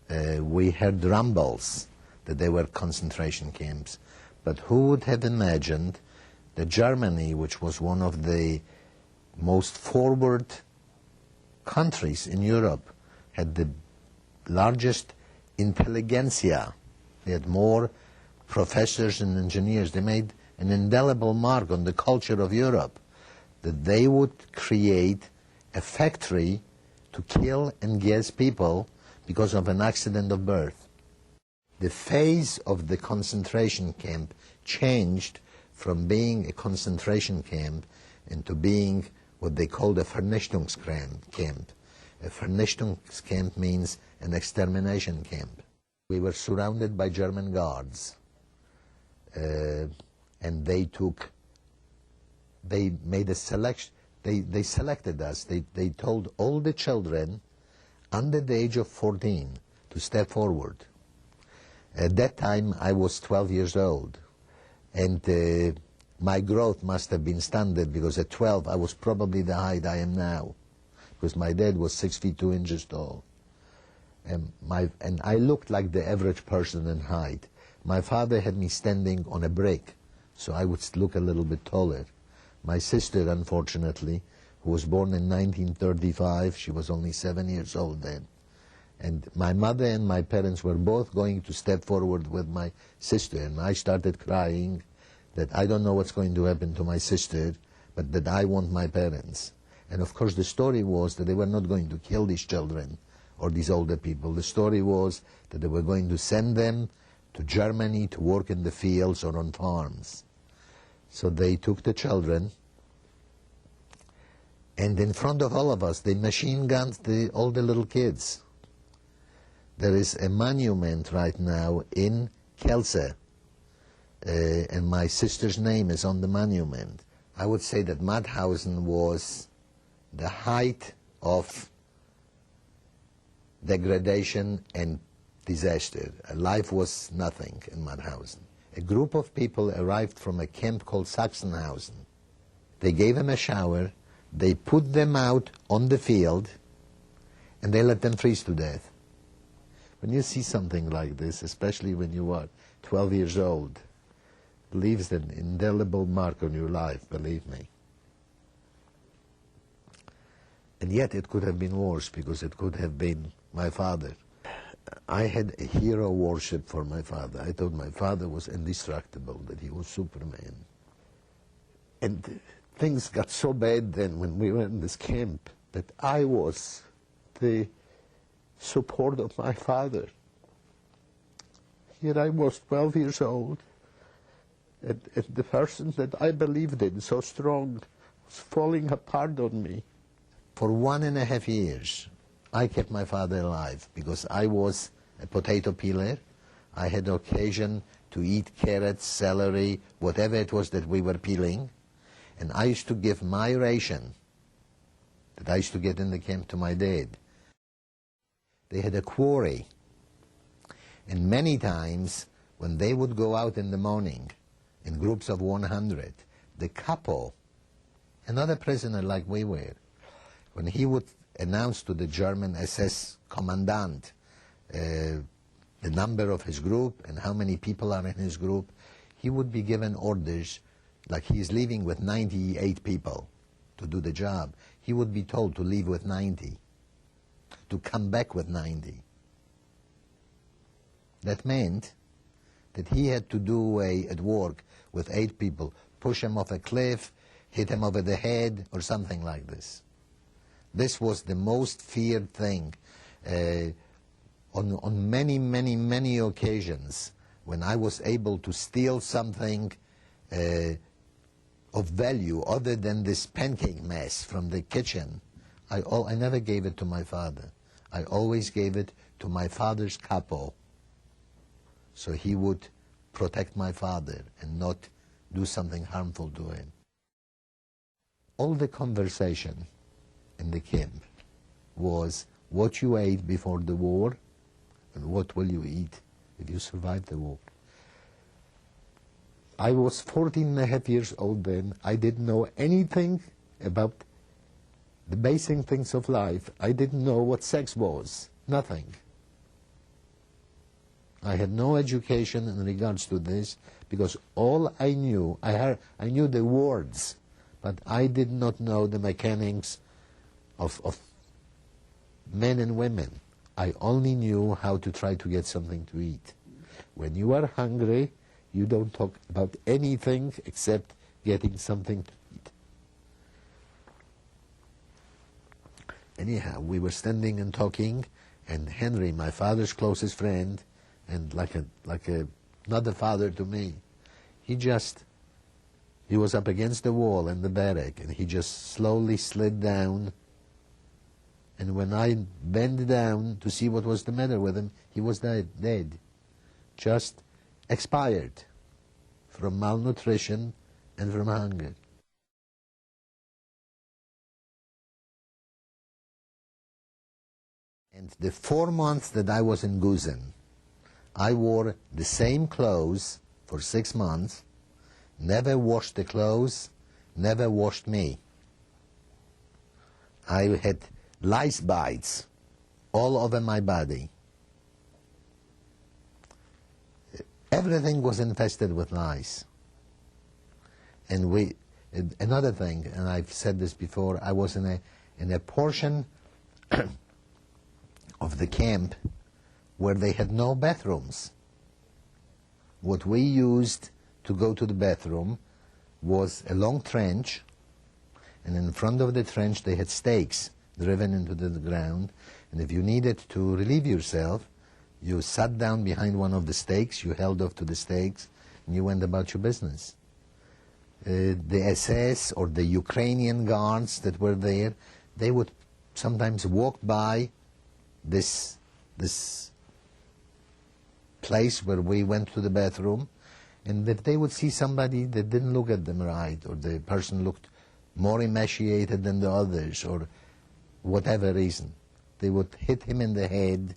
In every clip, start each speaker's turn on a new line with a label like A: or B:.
A: We heard rumbles that they were concentration camps. But who would have imagined that Germany, which was one of the most forward countries in Europe, had the largest intelligentsia. They had more professors and engineers. They made an indelible mark on the culture of Europe, that they would create a factory to kill and gas people because of an accident of birth. The phase of the concentration camp changed from being a concentration camp into being what they called a Vernichtungscamp. A Vernichtungscamp means an extermination camp. We were surrounded by German guards, and they made a selection. They selected us. They told all the children under the age of 14 to step forward. At that time, I was 12 years old, and my growth must have been stunted, because at 12 I was probably the height I am now, because my dad was 6 feet 2 inches tall, and I looked like the average person in height. My father had me standing on a brick, so I would look a little bit taller. My sister, unfortunately, who was born in 1935, she was only 7 years old then. And my mother and my parents were both going to step forward with my sister, and I started crying that I don't know what's going to happen to my sister, but that I want my parents. And of course the story was that they were not going to kill these children or these older people. The story was that they were going to send them to Germany to work in the fields or on farms. So they took the children, and in front of all of us, they machine gunned all the little kids. There is a monument right now in Kase, and my sister's name is on the monument. I would say that Mauthausen was the height of degradation and disaster. Life was nothing in Mauthausen. A group of people arrived from a camp called Sachsenhausen. They gave them a shower, they put them out on the field, and they let them freeze to death. When you see something like this, especially when you are 12 years old, it leaves an indelible mark on your life, believe me. And yet it could have been worse, because it could have been my father. I had a hero worship for my father. I thought my father was indestructible, that he was Superman. And things got so bad then when we were in this camp that I was the support of my father. Here I was 12 years old, and the person that I believed in so strong was falling apart on me. For 1.5 years, I kept my father alive, because I was a potato peeler. I had occasion to eat carrots, celery, whatever it was that we were peeling. And I used to give my ration that I used to get in the camp to my dad. They had a quarry. And many times, when they would go out in the morning in groups of 100, the capo, another prisoner like we were, when he would announce to the German SS commandant the number of his group and how many people are in his group, he would be given orders, like he is leaving with 98 people to do the job. He would be told to leave with 90, to come back with 90. That meant that he had to do away at work with 8 people, push him off a cliff, hit him over the head, or something like this. This was the most feared thing. On many, many, many occasions, when I was able to steal something of value other than this pancake mess from the kitchen, I never gave it to my father. I always gave it to my father's capo, so he would protect my father and not do something harmful to him. All the conversation in the camp was what you ate before the war and what will you eat if you survive the war. I was 14.5 years old then. I didn't know anything about the basic things of life. I didn't know what sex was, nothing. I had no education in regards to this, because all I knew, I knew the words, but I did not know the mechanics of men and women. I only knew how to try to get something to eat. When you are hungry, you don't talk about anything except getting something to eat. Anyhow, we were standing and talking, and Henry, my father's closest friend, and not a father to me, he was up against the wall in the barrack, and he just slowly slid down. And when I bent down to see what was the matter with him, he was dead. Just expired from malnutrition and from hunger. And the 4 months that I was in Gusen, I wore the same clothes for 6 months, never washed the clothes, never washed me. I had lice bites all over my body. Everything was infested with lice. And another thing, and I've said this before, I was in a portion of the camp where they had no bathrooms. What we used to go to the bathroom was a long trench, and in front of the trench they had stakes driven into the ground, and if you needed to relieve yourself, you sat down behind one of the stakes, you held off to the stakes, and you went about your business. The SS or the Ukrainian guards that were there, they would sometimes walk by this place where we went to the bathroom, and if they would see somebody that didn't look at them right, or the person looked more emaciated than the others, or whatever reason, they would hit him in the head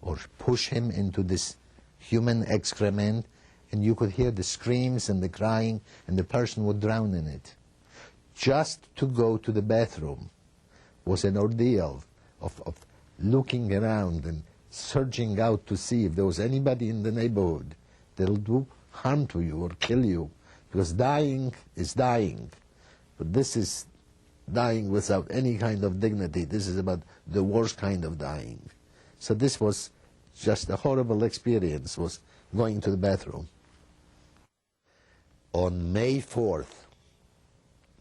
A: or push him into this human excrement, and you could hear the screams and the crying, and the person would drown in it. Just to go to the bathroom was an ordeal of looking around and searching out to see if there was anybody in the neighborhood that'll do harm to you or kill you, because dying is dying. But this is dying without any kind of dignity. This is about the worst kind of dying. So this was just a horrible experience, was going to the bathroom. On May 4th,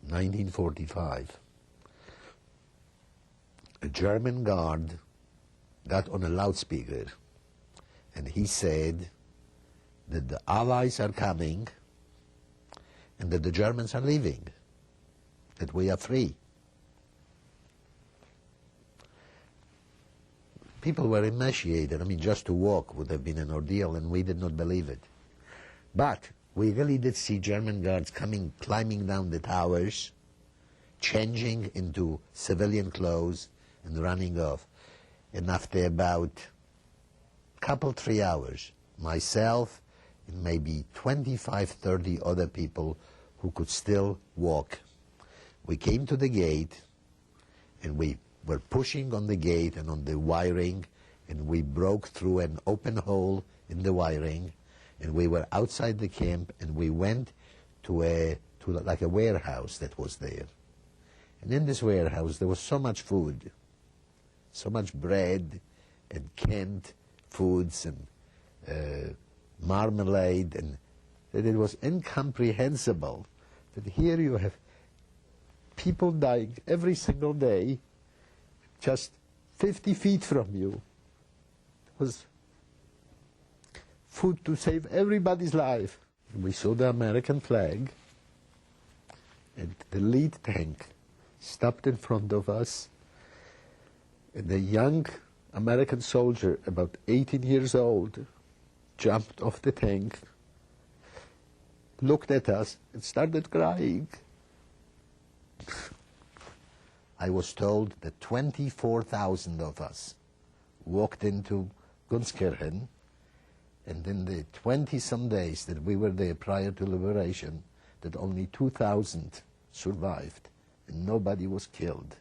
A: 1945, a German guard got on a loudspeaker, and he said that the Allies are coming and that the Germans are leaving, that we are free. People were emaciated. I mean, just to walk would have been an ordeal, and we did not believe it. But we really did see German guards climbing down the towers, changing into civilian clothes, and running off. And after about 3 hours, myself and maybe 25, 30 other people who could still walk, we came to the gate, and we were pushing on the gate and on the wiring, and we broke through an open hole in the wiring, and we were outside the camp, and we went to like a warehouse that was there. And in this warehouse there was so much food, so much bread and canned foods and marmalade, and that it was incomprehensible that here you have people dying every single day just 50 feet from you. It was food to save everybody's life. We saw the American flag, and the lead tank stopped in front of us, and a young American soldier, about 18 years old, jumped off the tank, looked at us, and started crying. I was told that 24,000 of us walked into Gunskirchen, and in the 20-some days that we were there prior to liberation, that only 2,000 survived, and nobody was killed.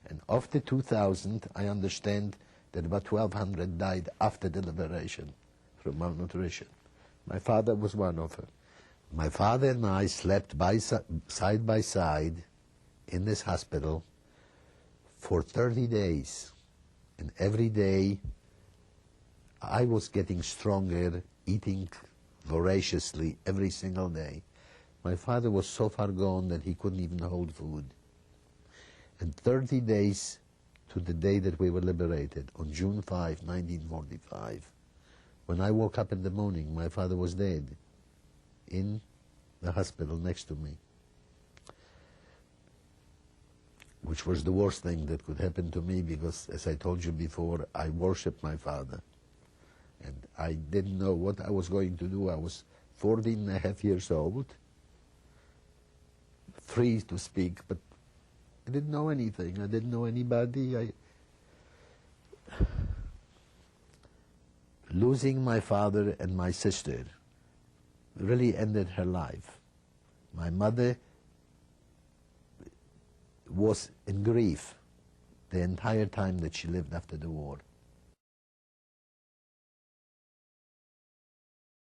A: And of the 2,000, I understand that about 1,200 died after the liberation from malnutrition. My father was one of them. My father and I slept side by side in this hospital for 30 days. And every day I was getting stronger, eating voraciously every single day. My father was so far gone that he couldn't even hold food. And 30 days to the day that we were liberated, on June 5, 1945, when I woke up in the morning, my father was dead in the hospital next to me, which was the worst thing that could happen to me because, as I told you before, I worshipped my father. And I didn't know what I was going to do. I was 14 and a half years old, free to speak, but I didn't know anything. I didn't know anybody. Losing my father and my sister really ended her life. My mother was in grief the entire time that she lived after the war.